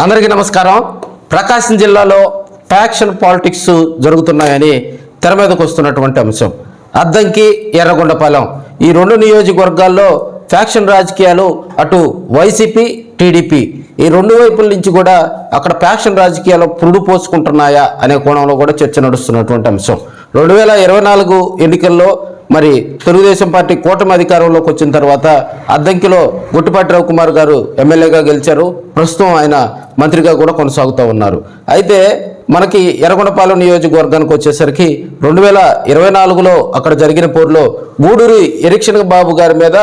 అందరికీ నమస్కారం. ప్రకాశం జిల్లాలో ఫ్యాక్షన్ పాలిటిక్స్ జరుగుతున్నాయని తెర మీదకు వస్తున్నటువంటి అంశం. అద్దంకి, ఎర్రగొండపాలెం ఈ రెండు నియోజకవర్గాల్లో ఫ్యాక్షన్ రాజకీయాలు, అటు వైసీపీ, టీడీపీ ఈ రెండు వైపుల నుంచి కూడా అక్కడ ఫ్యాక్షన్ రాజకీయాలు పురుడు పోసుకుంటున్నాయా అనే కోణంలో కూడా చర్చ నడుస్తున్నటువంటి అంశం. 2024 ఎన్నికల్లో మరి తెలుగుదేశం పార్టీ కూటమి అధికారంలోకి వచ్చిన తర్వాత అద్దంకిలో గుట్టిపాటి రవికుమార్ గారు ఎమ్మెల్యేగా గెలిచారు. ప్రస్తుతం ఆయన మంత్రిగా కూడా కొనసాగుతూ ఉన్నారు. అయితే మనకి ఎర్రగొండపాలెం నియోజకవర్గానికి వచ్చేసరికి 2024లో అక్కడ జరిగిన పోరులో గూడూరి ఎరిక్షన్ బాబు గారి మీద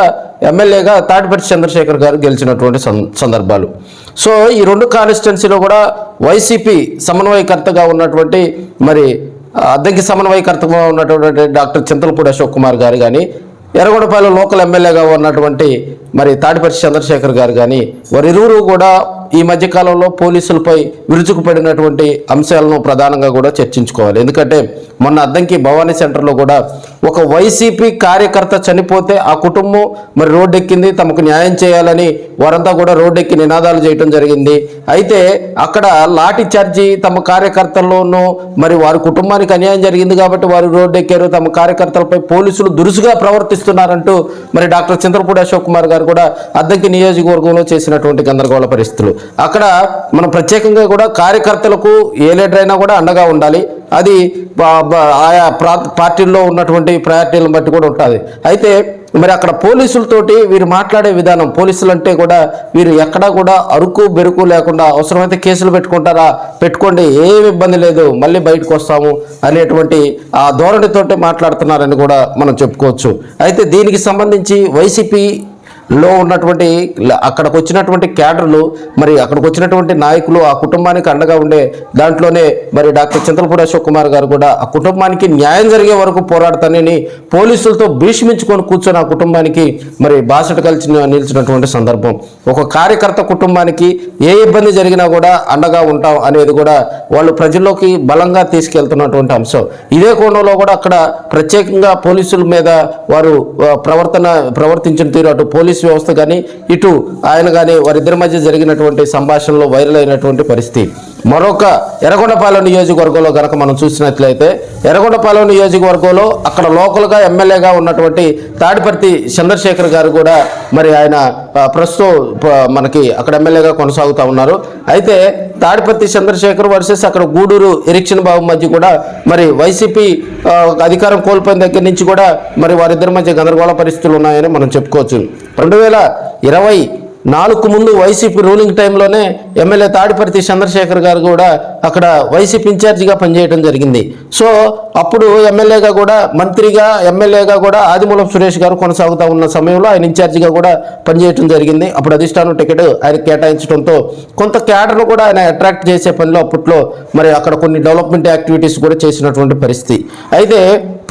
ఎమ్మెల్యేగా తాటిపర్తి చంద్రశేఖర్ గారు గెలిచినటువంటి సందర్భాలు. సో ఈ రెండు కాన్స్టిట్యున్సీలో కూడా వైసీపీ సమన్వయకర్తగా ఉన్నటువంటి మరి అద్దంకి సమన్వయకర్తగా ఉన్నటువంటి డాక్టర్ చింతలపూడి అశోక్ కుమార్ గారు కానీ, ఎర్రగొండపాలెం లోకల్ ఎమ్మెల్యేగా ఉన్నటువంటి మరి తాటిపర్తి చంద్రశేఖర్ గారు కానీ వారిరువురు కూడా ఈ మధ్యకాలంలో పోలీసులపై విరుచుకుపడినటువంటి అంశాలను ప్రధానంగా కూడా చర్చించుకోవాలి. ఎందుకంటే మొన్న అద్దంకి భవానీ సెంటర్లో కూడా ఒక వైసీపీ కార్యకర్త చనిపోతే ఆ కుటుంబం మరి రోడ్డెక్కింది, తమకు న్యాయం చేయాలని వారంతా కూడా రోడ్డెక్కి నినాదాలు చేయడం జరిగింది. అయితే అక్కడ లాఠీ చార్జీ తమ కార్యకర్తల్లోనూ మరి వారి కుటుంబానికి అన్యాయం జరిగింది కాబట్టి వారు రోడ్డెక్కారు, తమ కార్యకర్తలపై పోలీసులు దురుసుగా ప్రవర్తిస్తున్నారంటూ మరి డాక్టర్ చింతలపూడి అశోక్ కుమార్ గారు కూడా అద్దంకి నియోజకవర్గంలో చేసినటువంటి గందరగోళ పరిస్థితులు. అక్కడ మనం ప్రత్యేకంగా కూడా కార్యకర్తలకు ఏ లీడర్ అయినా కూడా అండగా ఉండాలి. అది ఆయా పార్టీల్లో ఉన్నటువంటి ప్రయారిటీలను బట్టి కూడా ఉంటుంది. అయితే మరి అక్కడ పోలీసులతోటి వీరు మాట్లాడే విధానం, పోలీసులు అంటే కూడా వీరు ఎక్కడా కూడా అరుకు బెరుకు లేకుండా అవసరమైతే కేసులు పెట్టుకుంటారా, పెట్టుకోండి, ఏమి ఇబ్బంది లేదు, మళ్ళీ బయటకు వస్తాము అనేటువంటి ఆ ధోరణితోటి మాట్లాడుతున్నారని కూడా మనం చెప్పుకోవచ్చు. అయితే దీనికి సంబంధించి వైసీపీలో ఉన్నటువంటి అక్కడికి వచ్చినటువంటి క్యాడర్లు, మరి అక్కడికి వచ్చినటువంటి నాయకులు ఆ కుటుంబానికి అండగా ఉండే దాంట్లోనే మరి డాక్టర్ చింతలపూడి అశోక్ కుమార్ గారు కూడా ఆ కుటుంబానికి న్యాయం జరిగే వరకు పోరాడతానని పోలీసులతో భీష్మించుకొని కూర్చొని ఆ కుటుంబానికి మరి బాసట కలిసి నిలిచినటువంటి సందర్భం. ఒక కార్యకర్త కుటుంబానికి ఏ ఇబ్బంది జరిగినా కూడా అండగా ఉంటాం అనేది కూడా వాళ్ళు ప్రజల్లోకి బలంగా తీసుకెళ్తున్నటువంటి అంశం. ఇదే కోణంలో కూడా అక్కడ ప్రత్యేకంగా పోలీసుల మీద వారు ప్రవర్తించిన తీరు, అటు పోలీసు వ్యవస్థ కానీ ఇటు ఆయన కానీ వారిద్దరి మధ్య జరిగినటువంటి సంభాషణలో వైరల్ అయినటువంటి పరిస్థితి. మరొక ఎర్రగొండపాలెం నియోజకవర్గంలో కనుక మనం చూసినట్లయితే ఎర్రగొండపాలెం నియోజకవర్గంలో అక్కడ లోకల్గా ఎమ్మెల్యేగా ఉన్నటువంటి తాటిపర్తి చంద్రశేఖర్ గారు కూడా మరి ఆయన ప్రస్తుతం మనకి అక్కడ ఎమ్మెల్యేగా కొనసాగుతూ ఉన్నారు. అయితే తాటిపర్తి చంద్రశేఖర్ వర్సెస్ అక్కడ గూడూరు ఎరిక్షన్ బాబు మధ్య కూడా మరి వైసీపీ అధికారం కోల్పోయిన దగ్గర నుంచి కూడా మరి వారిద్దరి మధ్య గందరగోళ పరిస్థితులు ఉన్నాయని మనం చెప్పుకోవచ్చు. 2024 ముందు వైసీపీ రూలింగ్ టైంలోనే ఎమ్మెల్యే తాడిపర్తి చంద్రశేఖర్ గారు కూడా అక్కడ వైసీపీ ఇన్ఛార్జిగా పనిచేయడం జరిగింది. సో అప్పుడు ఎమ్మెల్యేగా కూడా, మంత్రిగా ఎమ్మెల్యేగా కూడా ఆదిమూలం సురేష్ గారు కొనసాగుతూ ఉన్న సమయంలో ఆయన ఇన్ఛార్జిగా కూడా పనిచేయడం జరిగింది. అప్పుడు అధిష్టానం టికెట్ ఆయన కేటాయించడంతో కొంత క్యాడర్ను కూడా ఆయన అట్రాక్ట్ చేసే పనిలో అప్పట్లో మరి అక్కడ కొన్ని డెవలప్మెంట్ యాక్టివిటీస్ కూడా చేసినటువంటి పరిస్థితి. అయితే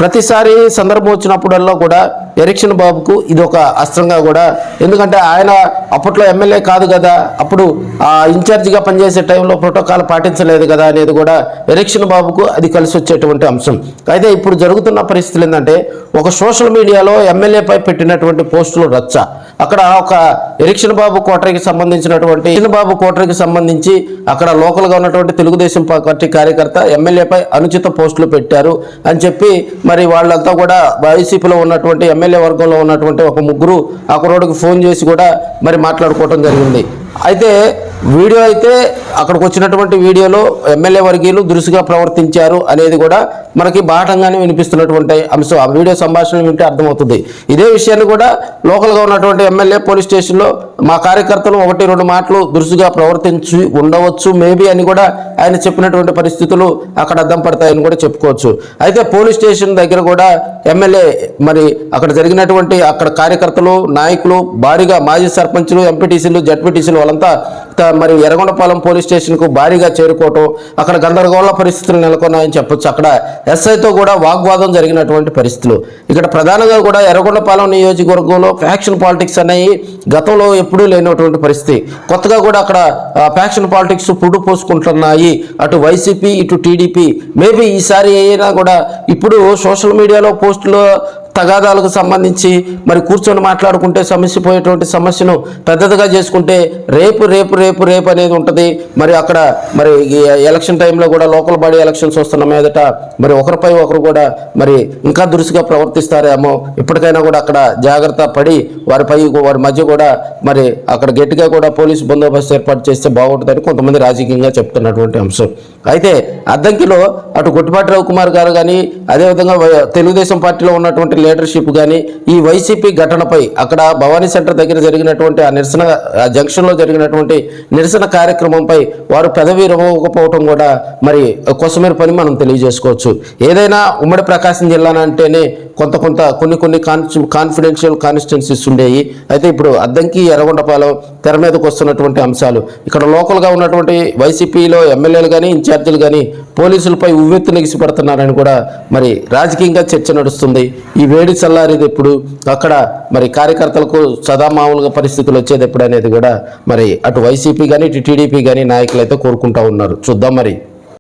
ప్రతిసారి సందర్భం వచ్చినప్పుడల్లా కూడా ఎరిక్షన్ బాబుకు ఇది ఒక అస్త్రంగా కూడా, ఎందుకంటే ఆయన అప్పట్లో ఎమ్మెల్యే కాదు కదా, అప్పుడు ఆ ఇన్ఛార్జిగా పనిచేసే టైంలో ప్రోటోకాల్ పాటించలేదు కదా అనేది కూడా ఎరిక్షన్ బాబుకు అది కలిసి వచ్చేటువంటి అంశం. అయితే ఇప్పుడు జరుగుతున్న పరిస్థితులు ఏంటంటే ఒక సోషల్ మీడియాలో ఎమ్మెల్యేపై పెట్టినటువంటి పోస్టులు రచ్చ. అక్కడ ఒక ఎరిక్షన్ బాబు కోటరీకి సంబంధించి అక్కడ లోకల్గా ఉన్నటువంటి తెలుగుదేశం పార్టీ కార్యకర్త ఎమ్మెల్యేపై అనుచిత పోస్టులు పెట్టారు అని చెప్పి మరి వాళ్ళంతా కూడా వైసీపీలో ఉన్నటువంటి ఎమ్మెల్యే వర్గంలో ఉన్నటువంటి ఒక ముగ్గురు ఆ కుర్రోడికి ఫోన్ చేసి కూడా మరి మాట్లాడుకోవడం జరిగింది. అయితే వీడియో అయితే అక్కడికి వచ్చినటువంటి వీడియోలో ఎమ్మెల్యే వర్గీయులు దురుసుగా ప్రవర్తించారు అనేది కూడా మనకి బాటంగానే వినిపిస్తున్నటువంటి అంశం. ఆ వీడియో సంభాషణ వింటే అర్థమవుతుంది. ఇదే విషయాన్ని కూడా లోకల్గా ఉన్నటువంటి ఎమ్మెల్యే పోలీస్ స్టేషన్లో మా కార్యకర్తలు 1-2 మాటలు దురుసుగా ప్రవర్తించి ఉండవచ్చు మేబీ అని కూడా ఆయన చెప్పినటువంటి పరిస్థితులు అక్కడ అద్దం పడతాయని కూడా చెప్పుకోవచ్చు. అయితే పోలీస్ స్టేషన్ దగ్గర కూడా ఎమ్మెల్యే మరి అక్కడ జరిగినటువంటి అక్కడ కార్యకర్తలు, నాయకులు భారీగా మాజీ సర్పంచులు, ఎంపీటీసీలు, జడ్పీటీసీలు వాళ్ళంతా మరి ఎర్రగొండపాలెం పోలీస్ స్టేషన్కు భారీగా చేరుకోవటం, అక్కడ గందరగోళ పరిస్థితులు నెలకొన్నాయని చెప్పొచ్చు. అక్కడ ఎస్ఐతో కూడా వాగ్వాదం జరిగినటువంటి పరిస్థితులు. ఇక్కడ ప్రధానంగా కూడా ఎర్రగొండపాలెం నియోజకవర్గంలో ఫ్యాక్షన్ పాలిటిక్స్ అనేవి గతంలో ఎప్పుడూ లేనటువంటి పరిస్థితి. కొత్తగా కూడా అక్కడ ఫ్యాక్షన్ పాలిటిక్స్ పురుడు పోసుకుంటున్నాయి, అటు వైసీపీ ఇటు టీడీపీ. మేబీ ఈసారి అయినా కూడా ఇప్పుడు సోషల్ మీడియాలో పోస్టులు తగాదాలకు సంబంధించి మరి కూర్చొని మాట్లాడుకుంటే సమస్య పోయేటువంటి సమస్యను పెద్దదిగా చేసుకుంటే రేపు రేపు రేపు రేపు అనేది ఉంటుంది. మరి అక్కడ మరి ఈ ఎలక్షన్ టైంలో కూడా లోకల్ బాడీ ఎలక్షన్స్ వస్తున్న మీదట మరి ఒకరిపై ఒకరు కూడా మరి ఇంకా దురుసుగా ప్రవర్తిస్తారేమో. ఇప్పటికైనా కూడా అక్కడ జాగ్రత్త పడి వారి మధ్య కూడా మరి అక్కడ గట్టిగా కూడా పోలీసు బందోబస్తు ఏర్పాటు చేస్తే బాగుంటుందని కొంతమంది రాజకీయంగా చెప్తున్నటువంటి అంశం. అయితే అద్దంకిలో అటు గొట్టిపాటి రవికుమార్ గారు కానీ అదేవిధంగా తెలుగుదేశం పార్టీలో ఉన్నటువంటి లీడర్షిప్ కానీ ఈ వైసీపీ ఘటనపై అక్కడ భవానీ సెంటర్ దగ్గర జరిగినటువంటి ఆ నిరసన జంక్షన్లో జరిగినటువంటి నిరసన కార్యక్రమంపై వారు పెదవి ఇవ్వకపోవటం కూడా మరి కొసమేర పని మనం తెలియజేసుకోవచ్చు. ఏదైనా ఉమ్మడి ప్రకాశం జిల్లా అంటేనే కొన్ని కాన్ఫిడెన్షియల్ కాన్స్టిట్యున్సీస్ ఉండేవి. అయితే ఇప్పుడు అద్దంకి ఎర్రగొండపాలెం తెర మీదకి వస్తున్నటువంటి అంశాలు ఇక్కడ లోకల్గా ఉన్నటువంటి వైసీపీలో ఎమ్మెల్యేలు కానీ ఇన్ఛార్జీలు కానీ పోలీసులపై ఉవ్వెత్తు నెగిసిపడుతున్నారని కూడా మరి రాజకీయంగా చర్చ నడుస్తుంది. ఈ వేడి చల్లారేది ఎప్పుడు, అక్కడ మరి కార్యకర్తలకు సదామామూలుగా పరిస్థితులు వచ్చేది ఎప్పుడు అనేది కూడా మరి అటు వైసీపీ కానీ ఇటు టీడీపీ కానీ నాయకులు అయితే కోరుకుంటా ఉన్నారు. చూద్దాం మరి.